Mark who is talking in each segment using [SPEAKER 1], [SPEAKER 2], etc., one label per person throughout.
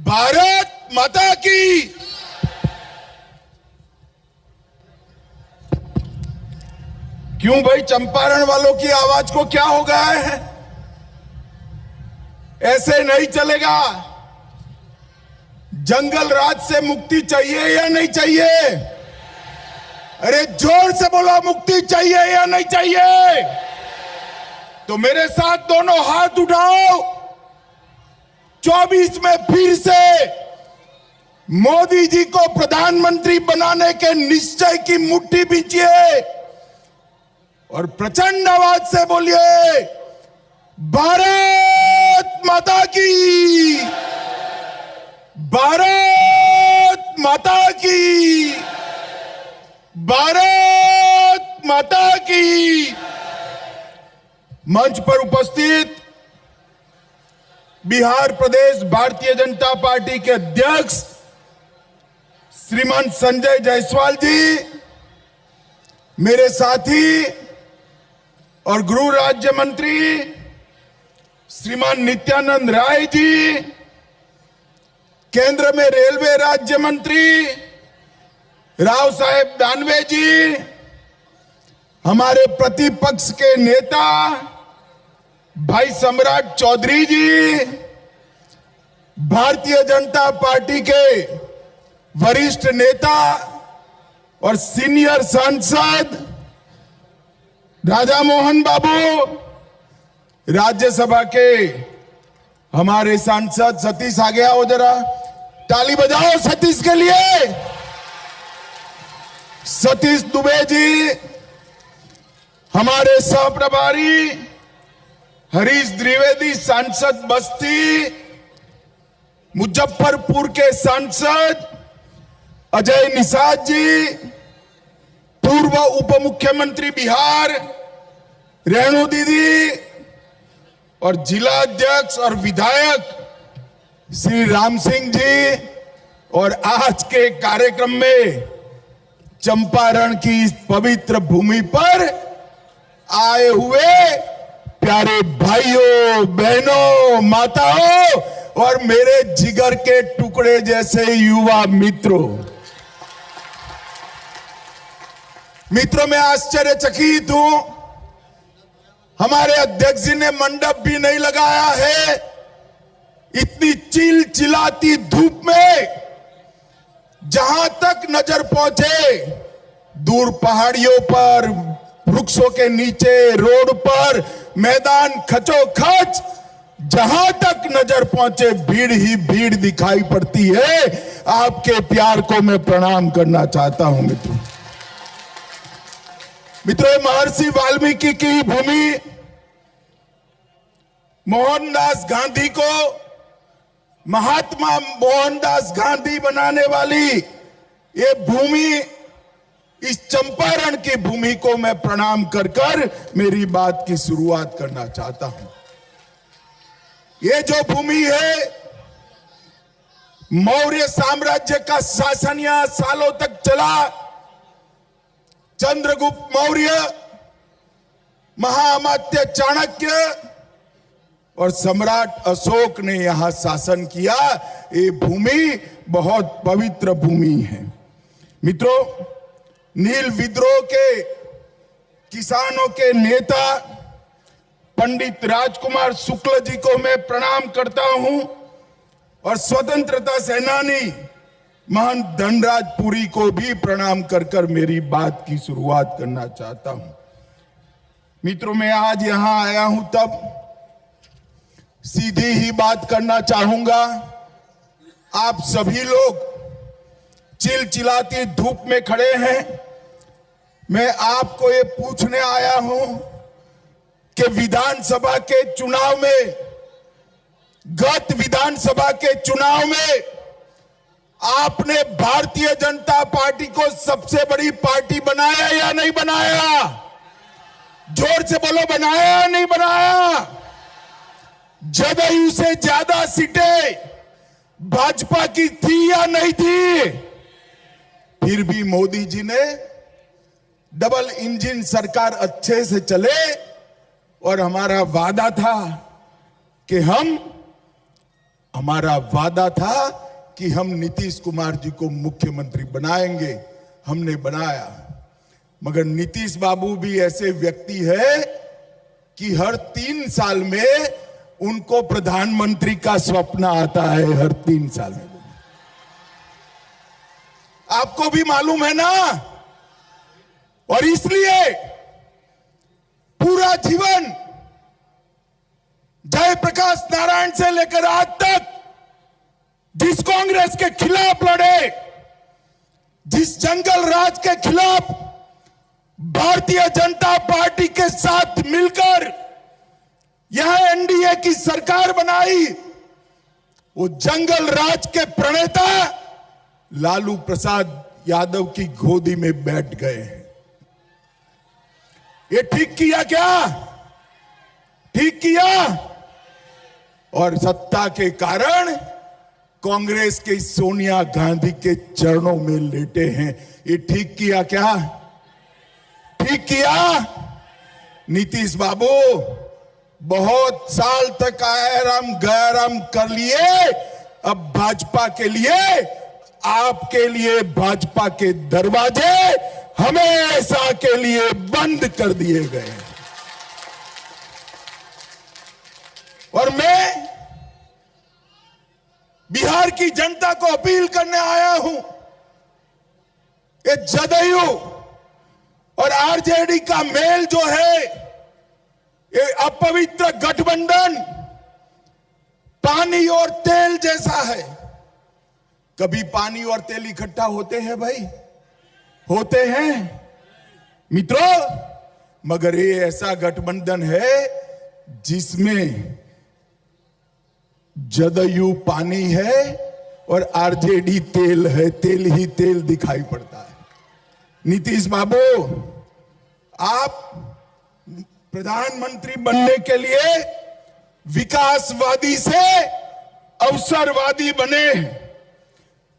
[SPEAKER 1] भारत माता की। क्यों भाई, चंपारण वालों की आवाज को क्या हो गया है? ऐसे नहीं चलेगा। जंगल राज से मुक्ति चाहिए या नहीं चाहिए? अरे जोर से बोलो, मुक्ति चाहिए या नहीं चाहिए? तो मेरे साथ दोनों हाथ उठाओ। 24 में फिर से मोदी जी को प्रधानमंत्री बनाने के निश्चय की मुट्ठी बींचिए और प्रचंड आवाज से बोलिए, भारत माता की, भारत माता की, भारत माता की। मंच पर उपस्थित बिहार प्रदेश भारतीय जनता पार्टी के अध्यक्ष श्रीमान संजय जायसवाल जी, मेरे साथी और गृह राज्य मंत्री श्रीमान नित्यानंद राय जी, केंद्र में रेलवे राज्य मंत्री राव साहेब दानवे जी, हमारे प्रतिपक्ष के नेता भाई सम्राट चौधरी जी, भारतीय जनता पार्टी के वरिष्ठ नेता और सीनियर सांसद राजा मोहन बाबू, राज्यसभा के हमारे सांसद सतीश, आ गया हो जरा, ताली बजाओ सतीश के लिए। सतीश दुबे जी, हमारे सह प्रभारी हरीश द्विवेदी, सांसद बस्ती, मुजफ्फरपुर के सांसद अजय निषाद जी, पूर्व उप मुख्यमंत्री बिहार रेणु दीदी और जिला अध्यक्ष और विधायक श्री राम सिंह जी, और आज के कार्यक्रम में चंपारण की इस पवित्र भूमि पर आए हुए प्यारे भाइयों, बहनों, माताओं और मेरे जिगर के टुकड़े जैसे युवा मित्रों, मैं आश्चर्यचकित हूं। हमारे अध्यक्ष जी ने मंडप भी नहीं लगाया है। इतनी चिलचिलाती धूप में जहां तक नजर पहुंचे, दूर पहाड़ियों पर, वृक्षों के नीचे, रोड पर, मैदान खचोखच, जहां तक नजर पहुंचे भीड़ ही भीड़ दिखाई पड़ती है। आपके प्यार को मैं प्रणाम करना चाहता हूं मित्रों। महर्षि वाल्मीकि की भूमि, मोहनदास गांधी को महात्मा मोहनदास गांधी बनाने वाली ये भूमि, इस चंपारण की भूमि को मैं प्रणाम कर कर मेरी बात की शुरुआत करना चाहता हूं। ये जो भूमि है, मौर्य साम्राज्य का शासन यहां सालों तक चला। चंद्रगुप्त मौर्य, महाअमात्य चाणक्य और सम्राट अशोक ने यहां शासन किया। ये भूमि बहुत पवित्र भूमि है मित्रों। नील विद्रोह के किसानों के नेता पंडित राजकुमार शुक्ल जी को मैं प्रणाम करता हूं और स्वतंत्रता सेनानी महंत धनराज पुरी को भी प्रणाम कर कर मेरी बात की शुरुआत करना चाहता हूं। मित्रों, मैं आज यहां आया हूं तब सीधी ही बात करना चाहूंगा। आप सभी लोग चिलचिलाती धूप में खड़े हैं। मैं आपको ये पूछने आया हूं कि विधानसभा के चुनाव में, गत विधानसभा के चुनाव में आपने भारतीय जनता पार्टी को सबसे बड़ी पार्टी बनाया या नहीं बनाया? जोर से बोलो, बनाया या नहीं बनाया? जदयू से ज्यादा सीटें भाजपा की थी या नहीं थी? फिर भी मोदी जी ने डबल इंजन सरकार अच्छे से चले और हमारा वादा था कि हम हमारा वादा था कि हम नीतीश कुमार जी को मुख्यमंत्री बनाएंगे, हमने बनाया। मगर नीतीश बाबू भी ऐसे व्यक्ति है कि हर 3 साल में उनको प्रधानमंत्री का स्वप्न आता है, हर 3 साल में। आपको भी मालूम है ना। और इसलिए पूरा जीवन जयप्रकाश नारायण से लेकर आज तक जिस कांग्रेस के खिलाफ लड़े, जिस जंगल राज के खिलाफ भारतीय जनता पार्टी के साथ मिलकर यहां एनडीए की सरकार बनाई, वो जंगल राज के प्रणेता लालू प्रसाद यादव की गोदी में बैठ गए हैं। ये ठीक किया क्या? ठीक किया। और सत्ता के कारण कांग्रेस के सोनिया गांधी के चरणों में लेटे हैं। ये ठीक किया क्या? ठीक किया। नीतीश बाबू बहुत साल तक आराम गैराम कर लिए, अब भाजपा के लिए, आपके लिए भाजपा के दरवाजे हमेशा के लिए बंद कर दिए गए। और मैं बिहार की जनता को अपील करने आया हूं, ये जदयू और आरजेडी का मेल जो है, ये अपवित्र गठबंधन पानी और तेल जैसा है। कभी पानी और तेल इकट्ठा होते हैं भाई? होते हैं मित्रों। मगर ये ऐसा गठबंधन है जिसमें जदयू पानी है और आरजेडी तेल है, तेल ही तेल दिखाई पड़ता है। नीतीश बाबू, आप प्रधानमंत्री बनने के लिए विकासवादी से अवसरवादी बने,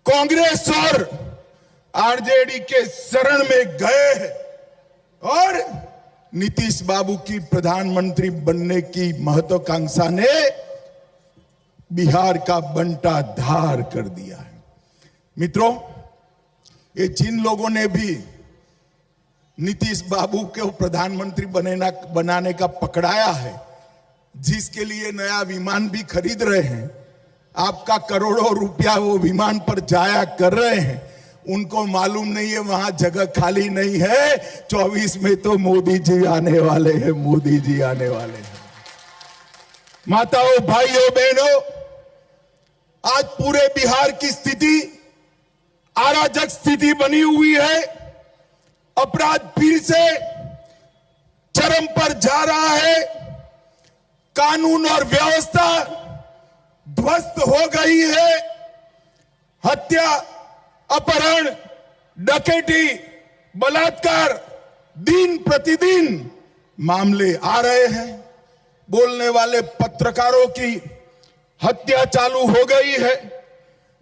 [SPEAKER 1] कांग्रेस और आरजेडी के शरण में गए और नीतीश बाबू की प्रधानमंत्री बनने की महत्वाकांक्षा ने बिहार का बंटा धार कर दिया है। मित्रों, ये जिन लोगों ने भी नीतीश बाबू को प्रधानमंत्री बनाने का पकड़ाया है, जिसके लिए नया विमान भी खरीद रहे हैं, आपका करोड़ों रुपया वो विमान पर जाया कर रहे हैं, उनको मालूम नहीं है वहां जगह खाली नहीं है। 24 में तो मोदी जी आने वाले हैं, मोदी जी आने वाले हैं। माताओं, भाइयों, बहनों, आज पूरे बिहार की स्थिति अराजक स्थिति बनी हुई है। अपराध फिर से चरम पर जा रहा है। कानून और व्यवस्था ध्वस्त हो गई है। हत्या, अपहरण, डकैती, बलात्कार, दिन प्रतिदिन मामले आ रहे हैं। बोलने वाले पत्रकारों की हत्या चालू हो गई है।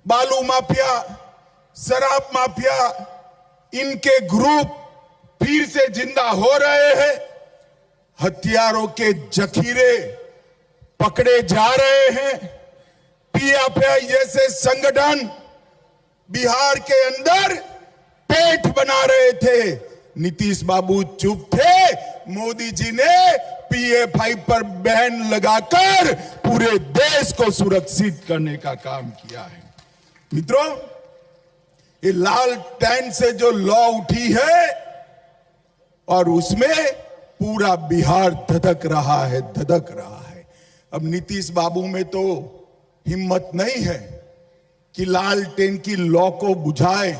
[SPEAKER 1] बालू माफिया, शराब माफिया, इनके ग्रुप फिर से जिंदा हो रहे हैं। हथियारों के जखीरे पकड़े जा रहे हैं। पीएफआई जैसे संगठन बिहार के अंदर पेट बना रहे थे। नीतीश बाबू चुप थे। मोदी जी ने पीएफआई पर बैन लगाकर पूरे देश को सुरक्षित करने का काम किया है। मित्रों, ये लाल टैन से जो लॉ उठी है और उसमें पूरा बिहार धधक रहा है, धधक रहा है। अब नीतीश बाबू में तो हिम्मत नहीं है कि लाल टेन की लॉ को बुझाए,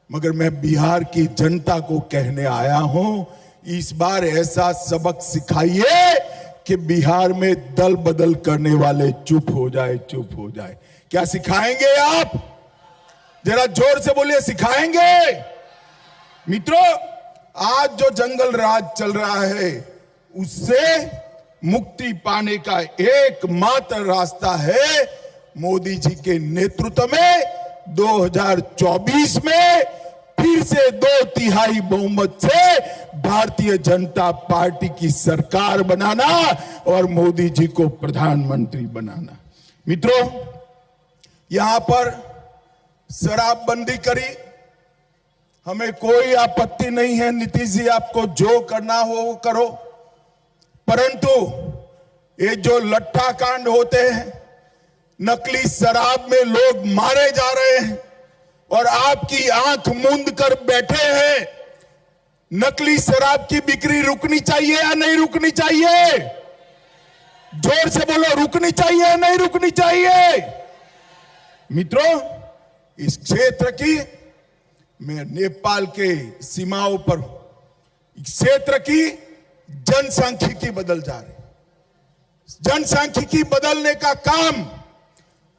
[SPEAKER 1] मगर मैं बिहार की जनता को कहने आया हूं, इस बार ऐसा सबक सिखाइए कि बिहार में दल बदल करने वाले चुप हो जाए, चुप हो जाए। क्या सिखाएंगे आप? जरा जोर से बोलिए, सिखाएंगे? मित्रों, आज जो जंगल राज चल रहा है, उससे मुक्ति पाने का एकमात्र रास्ता है मोदी जी के नेतृत्व में 2024 में फिर से 2/3 बहुमत से भारतीय जनता पार्टी की सरकार बनाना और मोदी जी को प्रधानमंत्री बनाना। मित्रों, यहां पर शराबबंदी करी, हमें कोई आपत्ति नहीं है। नीतीश जी, आपको जो करना हो वो करो, परंतु ये जो लट्ठा कांड होते हैं, नकली शराब में लोग मारे जा रहे हैं और आपकी आंख मूंद कर बैठे हैं। नकली शराब की बिक्री रुकनी चाहिए या नहीं रुकनी चाहिए? जोर से बोलो, रुकनी चाहिए या नहीं रुकनी चाहिए? मित्रों, इस क्षेत्र की, मैं नेपाल के सीमाओं पर हूं, इस क्षेत्र की जनसांख्यिकी बदल जा रही। जनसांख्यिकी बदलने का काम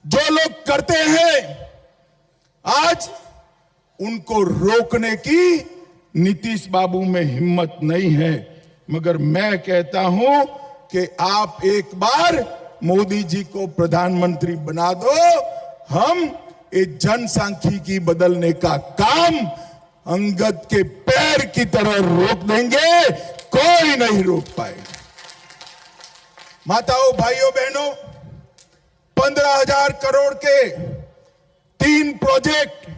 [SPEAKER 1] जो लोग करते हैं, आज उनको रोकने की नीतीश बाबू में हिम्मत नहीं है। मगर मैं कहता हूं कि आप एक बार मोदी जी को प्रधानमंत्री बना दो, हम ये जनसांख्यिकी बदलने का काम अंगद के पैर की तरह रोक देंगे, कोई नहीं रोक पाएगा। माताओं, भाइयों, बहनों, 15,000 करोड़ के 3 प्रोजेक्ट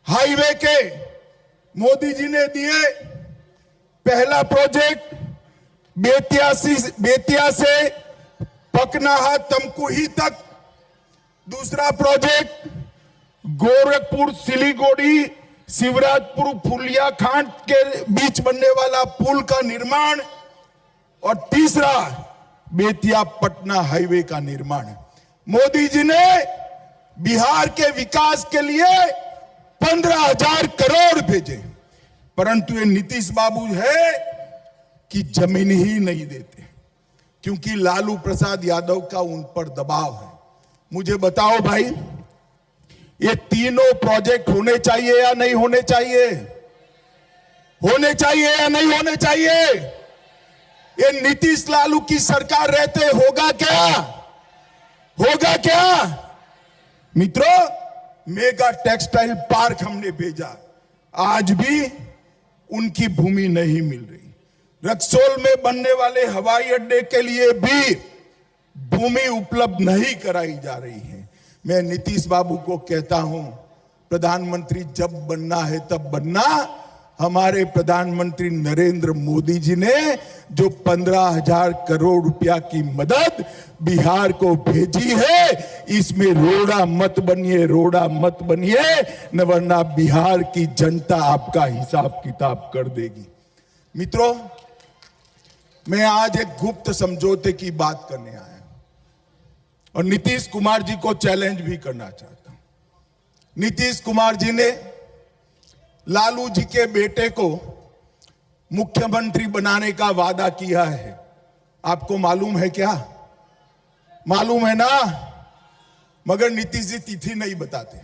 [SPEAKER 1] हाईवे के मोदी जी ने दिए। पहला प्रोजेक्ट बेतिया से पकनाहा तमकुही तक, दूसरा प्रोजेक्ट गोरखपुर सिलीगुड़ी शिवराजपुर फुलिया खांड के बीच बनने वाला पुल का निर्माण, और तीसरा बेतिया पटना हाईवे का निर्माण। मोदी जी ने बिहार के विकास के लिए 15,000 करोड़ भेजे, परंतु ये नीतीश बाबू है कि जमीन ही नहीं देते, क्योंकि लालू प्रसाद यादव का उन पर दबाव है। मुझे बताओ भाई, ये तीनों प्रोजेक्ट होने चाहिए या नहीं होने चाहिए? होने चाहिए या नहीं होने चाहिए? ये नीतीश लालू की सरकार रहते होगा क्या? होगा क्या? मित्रों, मेगा टेक्सटाइल पार्क हमने भेजा, आज भी उनकी भूमि नहीं मिल रही। रक्सौल में बनने वाले हवाई अड्डे के लिए भी भूमि उपलब्ध नहीं कराई जा रही है। मैं नीतीश बाबू को कहता हूं, प्रधानमंत्री जब बनना है तब बनना। हमारे प्रधानमंत्री नरेंद्र मोदी जी ने जो 15,000 करोड़ रुपया की मदद बिहार को भेजी है, इसमें रोड़ा मत बनिए, रोड़ा मत बनिए, न वरना बिहार की जनता आपका हिसाब किताब कर देगी। मित्रों, मैं आज एक गुप्त समझौते की बात करने आया और नीतीश कुमार जी को चैलेंज भी करना चाहता हूं। नीतीश कुमार जी ने लालू जी के बेटे को मुख्यमंत्री बनाने का वादा किया है। आपको मालूम है क्या? मालूम है ना? मगर नीतीश जी तिथि नहीं बताते।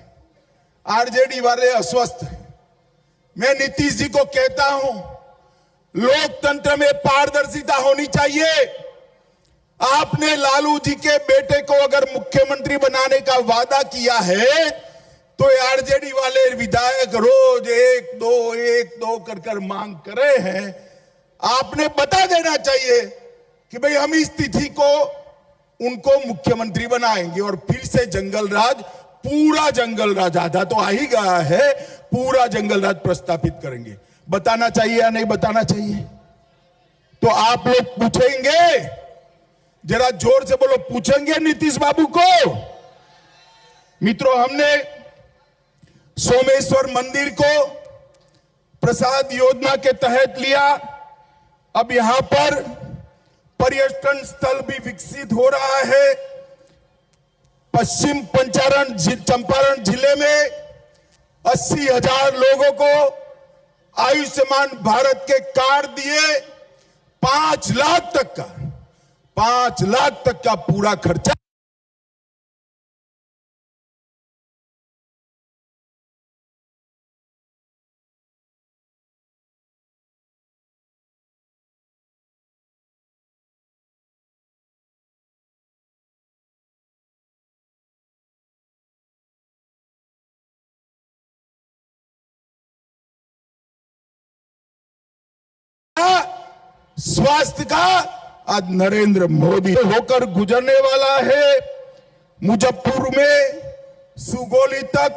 [SPEAKER 1] आरजेडी वाले अस्वस्थ हैं। मैं नीतीश जी को कहता हूं, लोकतंत्र में पारदर्शिता होनी चाहिए। आपने लालू जी के बेटे को अगर मुख्यमंत्री बनाने का वादा किया है, तो आरजेडी वाले विधायक रोज 1-2 कर मांग कर रहे हैं। आपने बता देना चाहिए कि भाई हम इस तिथि को उनको मुख्यमंत्री बनाएंगे और फिर से जंगल राज, पूरा जंगल राज, आधा तो आ ही गया है, पूरा जंगल राज प्रस्तापित करेंगे। बताना चाहिए या नहीं बताना चाहिए? तो आप लोग पूछेंगे, जरा जोर से बोलो, पूछेंगे नीतीश बाबू को? मित्रों, हमने सोमेश्वर मंदिर को प्रसाद योजना के तहत लिया। अब यहां पर पर्यटन स्थल भी विकसित हो रहा है। पश्चिम चंपारण जिले में 80,000 लोगों को आयुष्मान भारत के कार्ड दिए। 5 लाख तक का पूरा खर्चा स्वास्थ्य का आज नरेंद्र मोदी होकर गुजरने वाला है। मुजफ्फरपुर में सुगोली तक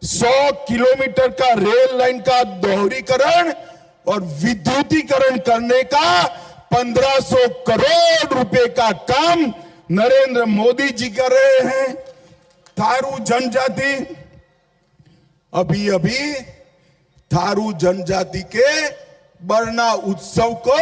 [SPEAKER 1] 100 किलोमीटर का रेल लाइन का दोहरीकरण और विद्युतीकरण करने का 1500 करोड़ रुपए का काम नरेंद्र मोदी जी कर रहे हैं। थारू जनजाति, अभी अभी थारू जनजाति के बरना उत्सव को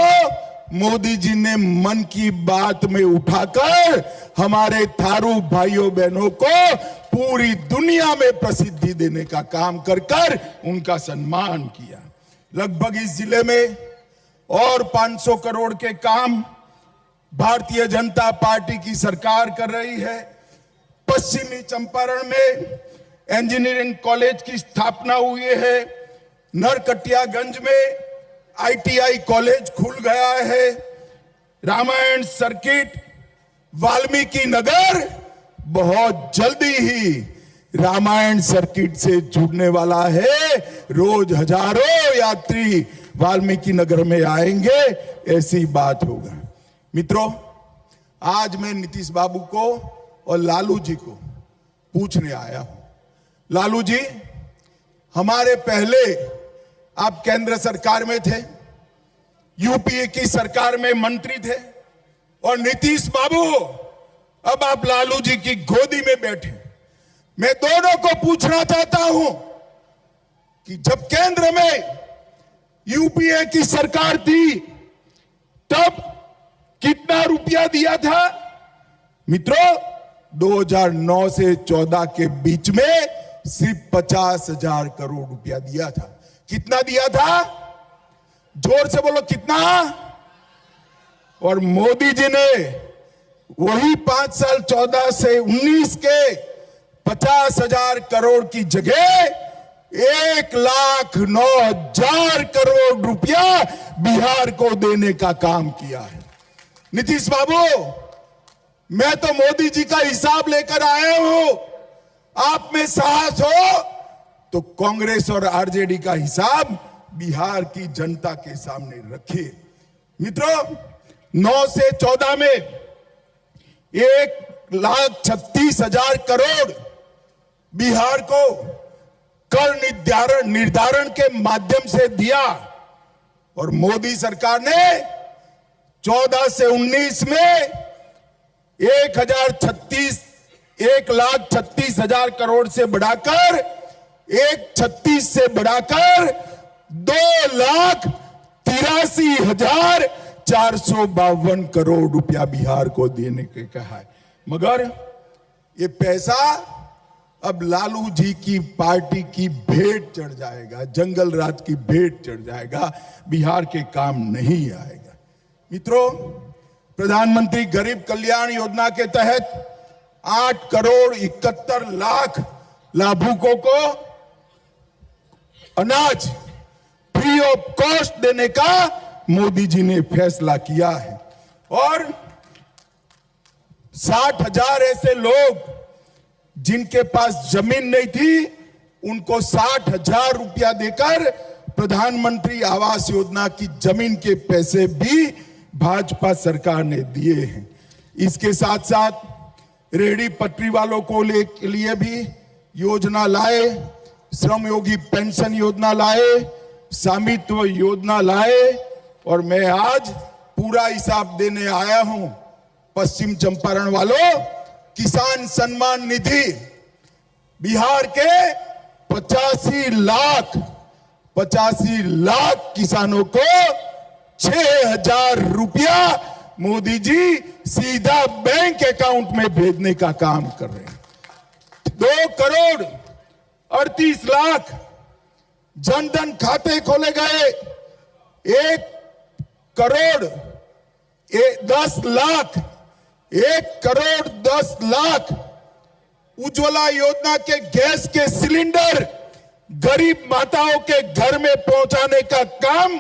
[SPEAKER 1] मोदी जी ने मन की बात में उठाकर हमारे थारू भाइयों बहनों को पूरी दुनिया में प्रसिद्धि देने का काम कर उनका सम्मान किया। लगभग इस जिले में और 500 करोड़ के काम भारतीय जनता पार्टी की सरकार कर रही है। पश्चिमी चंपारण में इंजीनियरिंग कॉलेज की स्थापना हुई है। नरकटियागंज में ITI कॉलेज खुल गया है। रामायण सर्किट, वाल्मीकि नगर बहुत जल्दी ही रामायण सर्किट से जुड़ने वाला है। रोज हजारों यात्री वाल्मीकि नगर में आएंगे, ऐसी बात होगा। मित्रों, आज मैं नीतीश बाबू को और लालू जी को पूछने आया हूं। लालू जी, हमारे पहले आप केंद्र सरकार में थे, यूपीए की सरकार में मंत्री थे, और नीतीश बाबू अब आप लालू जी की गोदी में बैठे। मैं दोनों को पूछना चाहता हूं कि जब केंद्र में यूपीए की सरकार थी तब कितना रुपया दिया था? मित्रों, 2009 से 14 के बीच में सिर्फ 50,000 करोड़ रुपया दिया था। कितना दिया था? जोर से बोलो, कितना? और मोदी जी ने वही 5 साल 14 से 19 के 50,000 करोड़ की जगह 1,09,000 करोड़ रुपया बिहार को देने का काम किया है। नीतीश बाबू, मैं तो मोदी जी का हिसाब लेकर आया हूं। आप में साहस हो तो कांग्रेस और आरजेडी का हिसाब बिहार की जनता के सामने रखिए। मित्रों, 9 से 14 में 1,36,000 करोड़ बिहार को कर निर्धारण के माध्यम से दिया, और मोदी सरकार ने 14 से 19 में 1,36,000 करोड़ से बढ़ाकर 1,36 से बढ़ाकर 2,83,452 करोड़ रुपया बिहार को देने के कहा है। मगर ये पैसा अब लालू जी की पार्टी की भेंट चढ़ जाएगा, जंगल राज की भेंट चढ़ जाएगा, बिहार के काम नहीं आएगा। मित्रों, प्रधानमंत्री गरीब कल्याण योजना के तहत 8,71,00,000 लाभुकों को अनाज फ्री ऑफ कॉस्ट देने का मोदी जी ने फैसला किया है, और 60,000 ऐसे लोग जिनके पास जमीन नहीं थी उनको 60,000 रुपया देकर प्रधानमंत्री आवास योजना की जमीन के पैसे भी भाजपा सरकार ने दिए हैं। इसके साथ साथ रेहड़ी पटरी वालों को लिए भी योजना लाए, श्रमयोगी पेंशन योजना लाए, स्वामित्व योजना लाए, और मैं आज पूरा हिसाब देने आया हूं। पश्चिम चंपारण वालों, किसान सम्मान निधि बिहार के 85 लाख किसानों को 6,000 रुपया मोदी जी सीधा बैंक अकाउंट में भेजने का काम कर रहे हैं। 2,38,00,000 जनधन खाते खोले गए। 1,10,00,000 उज्ज्वला योजना के गैस के सिलेंडर गरीब माताओं के घर में पहुंचाने का काम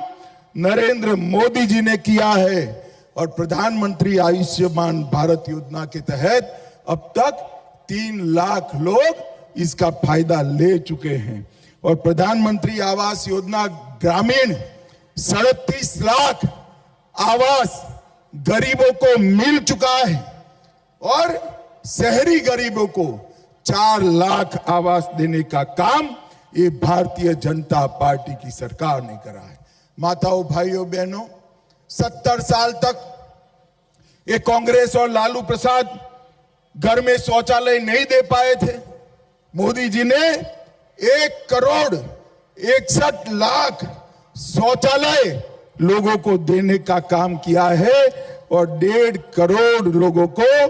[SPEAKER 1] नरेंद्र मोदी जी ने किया है, और प्रधानमंत्री आयुष्मान भारत योजना के तहत अब तक 3 लाख लोग इसका फायदा ले चुके हैं, और प्रधानमंत्री आवास योजना ग्रामीण 37 लाख आवास गरीबों को मिल चुका है, और शहरी गरीबों को 4 लाख आवास देने का काम ये भारतीय जनता पार्टी की सरकार ने करा है। माताओं, भाइयों, बहनों, 70 साल तक ये कांग्रेस और लालू प्रसाद घर में शौचालय नहीं दे पाए थे। मोदी जी ने 1 करोड़ 61 लाख शौचालय लोगों को देने का काम किया है और 1.5 करोड़ लोगों को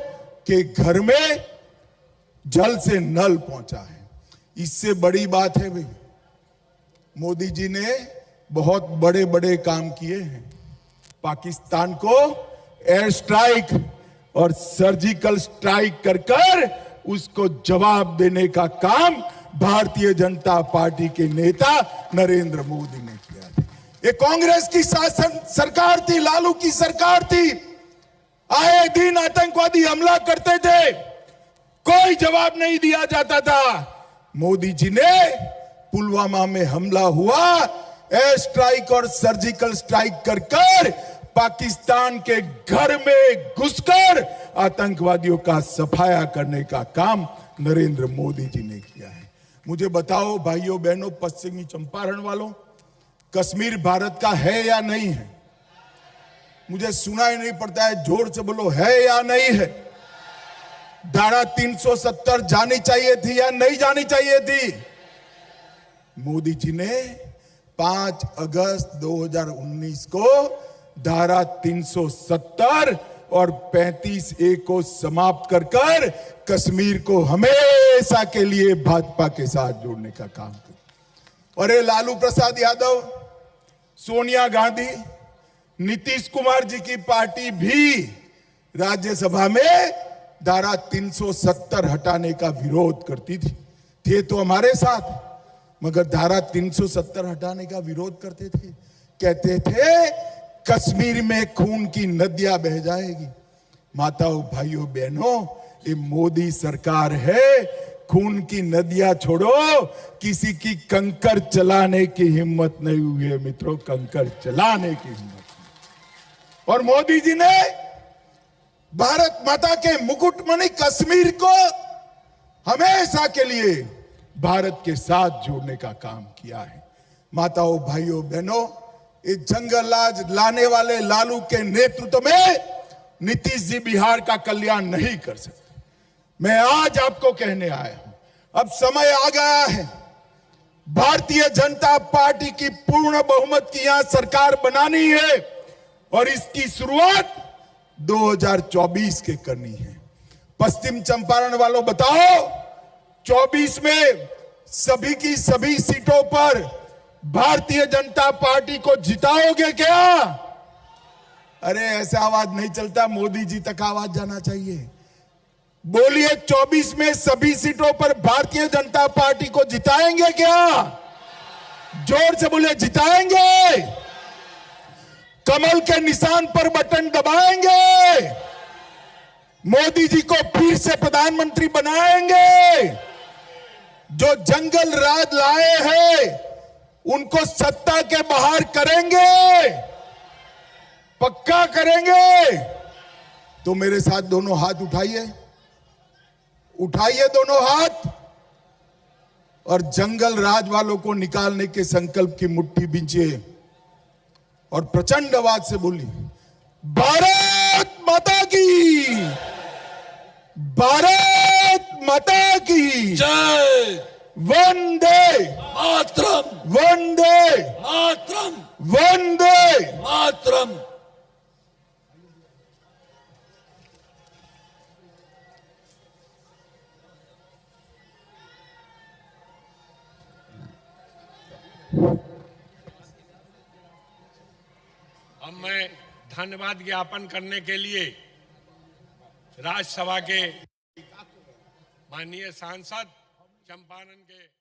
[SPEAKER 1] के घर में जल से नल पहुंचा है। इससे बड़ी बात है भाई, मोदी जी ने बहुत बड़े बड़े काम किए हैं। पाकिस्तान को एयर स्ट्राइक और सर्जिकल स्ट्राइक कर उसको जवाब देने का काम भारतीय जनता पार्टी के नेता नरेंद्र मोदी ने किया है। ये कांग्रेस की शासन सरकार थी, लालू की सरकार थी। आए दिन आतंकवादी हमला करते थे, कोई जवाब नहीं दिया जाता था। मोदी जी ने पुलवामा में हमला हुआ, एयर स्ट्राइक और सर्जिकल स्ट्राइक कर पाकिस्तान के घर में घुसकर आतंकवादियों का सफाया करने का काम नरेंद्र मोदी जी ने किया है। मुझे बताओ भाइयों बहनों, पश्चिमी चंपारण वालों, कश्मीर भारत का है या नहीं है? मुझे सुनाई नहीं पड़ता है, जोर से बोलो, है या नहीं है? धारा 370 जानी चाहिए थी या नहीं जानी चाहिए थी? मोदी जी ने 5 अगस्त 2019 को धारा 370 और 35A को समाप्त कर कश्मीर को हमेशा के लिए भाजपा के साथ जोड़ने का काम किया। और ये लालू प्रसाद यादव, सोनिया गांधी, नीतीश कुमार जी की पार्टी भी राज्यसभा में धारा 370 हटाने का विरोध करती थी। थे तो हमारे साथ, मगर धारा 370 हटाने का विरोध करते थे। कहते थे कश्मीर में खून की नदियां बह जाएगी। माताओं, भाइयों, बहनों, ये मोदी सरकार है। खून की नदियां छोड़ो, किसी की कंकर चलाने की हिम्मत नहीं हुई है मित्रों, कंकर चलाने की हिम्मत नहीं। और मोदी जी ने भारत माता के मुकुटमणि कश्मीर को हमेशा के लिए भारत के साथ जोड़ने का काम किया है। माताओं, भाइयों, बहनों, ये जंगल राज लाने वाले लालू के नेतृत्व में नीतीश जी बिहार का कल्याण नहीं कर सकते। मैं आज आपको कहने आया हूं, अब समय आ गया है भारतीय जनता पार्टी की पूर्ण बहुमत की यहां सरकार बनानी है और इसकी शुरुआत 2024 के करनी है। पश्चिम चंपारण वालों बताओ, 24 में सभी की सभी सीटों पर भारतीय जनता पार्टी को जिताओगे क्या? अरे ऐसा आवाज नहीं चलता, मोदी जी तक आवाज जाना चाहिए। बोलिए, 24 में सभी सीटों पर भारतीय जनता पार्टी को जिताएंगे क्या? जोर से बोलिए, जिताएंगे। कमल के निशान पर बटन दबाएंगे। मोदी जी को फिर से प्रधानमंत्री बनाएंगे। जो जंगल राज लाए हैं उनको सत्ता के बाहर करेंगे, पक्का करेंगे। तो मेरे साथ दोनों हाथ उठाइए, उठाइए दोनों हाथ और जंगल राज वालों को निकालने के संकल्प की मुट्ठी बींचिए और प्रचंड आवाज से बोलिए, भारत माता की, भारत माता की
[SPEAKER 2] जय।
[SPEAKER 1] वंदे
[SPEAKER 2] मातरम,
[SPEAKER 1] वंदे
[SPEAKER 2] मातरम,
[SPEAKER 1] वंदे
[SPEAKER 2] मातरम। अब मैं धन्यवाद ज्ञापन करने के लिए राज्यसभा के माननीय सांसद चंपारण के